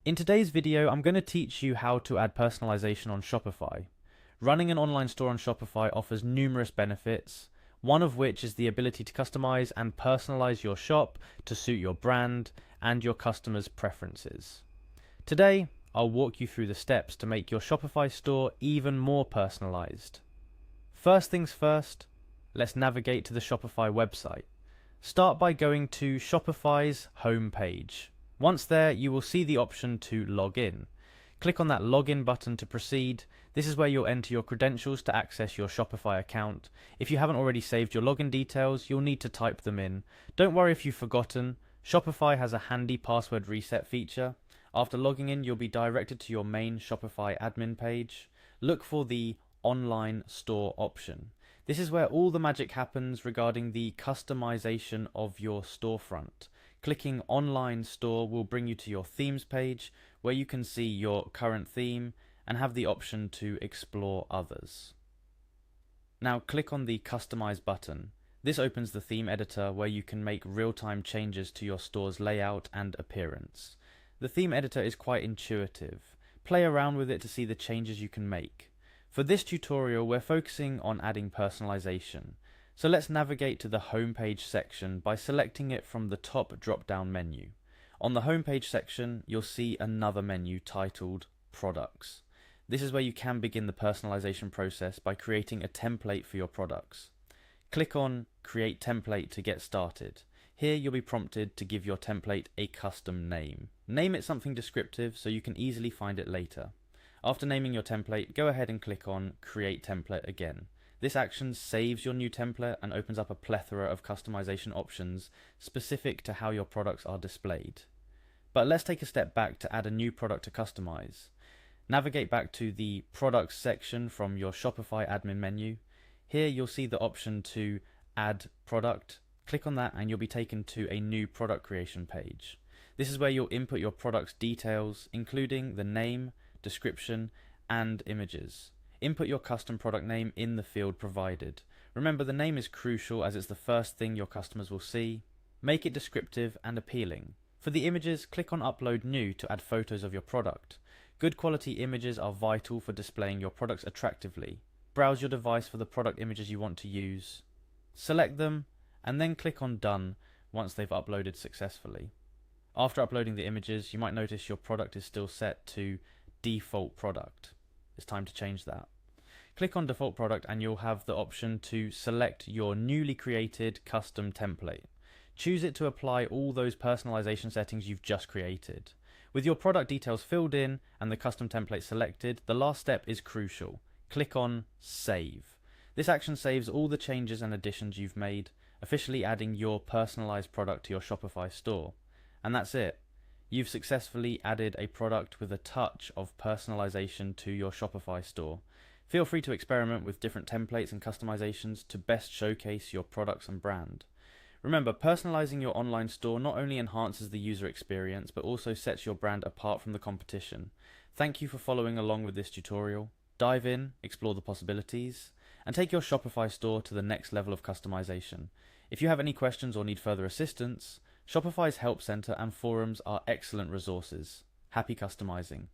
In today's video, I'm going to teach you how to add personalization on Shopify. Running an online store on Shopify offers numerous benefits, one of which is the ability to customize and personalize your shop to suit your brand and your customers' preferences. Today, I'll walk you through the steps to make your Shopify store even more personalized. First things first, let's navigate to the Shopify website. Start by going to Shopify's home page. Once there, you will see the option to log in. Click on that login button to proceed. This is where you'll enter your credentials to access your Shopify account. If you haven't already saved your login details, you'll need to type them in. Don't worry if you've forgotten. Shopify has a handy password reset feature. After logging in, you'll be directed to your main Shopify admin page. Look for the online store option. This is where all the magic happens regarding the customization of your storefront. Clicking online store will bring you to your themes page where you can see your current theme and have the option to explore others. Now click on the customize button. This opens the theme editor where you can make real-time changes to your store's layout and appearance. The theme editor is quite intuitive. Play around with it to see the changes you can make. For this tutorial, we're focusing on adding personalization. So let's navigate to the homepage section by selecting it from the top drop-down menu. On the homepage section, you'll see another menu titled Products. This is where you can begin the personalization process by creating a template for your products. Click on Create Template to get started. Here you'll be prompted to give your template a custom name. Name it something descriptive so you can easily find it later. After naming your template, go ahead and click on Create Template again. This action saves your new template and opens up a plethora of customization options specific to how your products are displayed. But let's take a step back to add a new product to customize. Navigate back to the Products section from your Shopify admin menu. Here you'll see the option to Add Product. Click on that and you'll be taken to a new product creation page. This is where you'll input your product's details, including the name, description, and images. Input your custom product name in the field provided. Remember, the name is crucial as it's the first thing your customers will see. Make it descriptive and appealing. For the images, click on Upload New to add photos of your product. Good quality images are vital for displaying your products attractively. Browse your device for the product images you want to use. Select them, and then click on Done once they've uploaded successfully. After uploading the images, you might notice your product is still set to default product. It's time to change that. Click on default product and you'll have the option to select your newly created custom template. Choose it to apply all those personalization settings you've just created. With your product details filled in and the custom template selected, the last step is crucial. Click on Save. This action saves all the changes and additions you've made, officially adding your personalized product to your Shopify store. And that's it. You've successfully added a product with a touch of personalization to your Shopify store. Feel free to experiment with different templates and customizations to best showcase your products and brand. Remember, personalizing your online store not only enhances the user experience, but also sets your brand apart from the competition. Thank you for following along with this tutorial. Dive in, explore the possibilities, and take your Shopify store to the next level of customization. If you have any questions or need further assistance, Shopify's Help Center and forums are excellent resources. Happy customizing.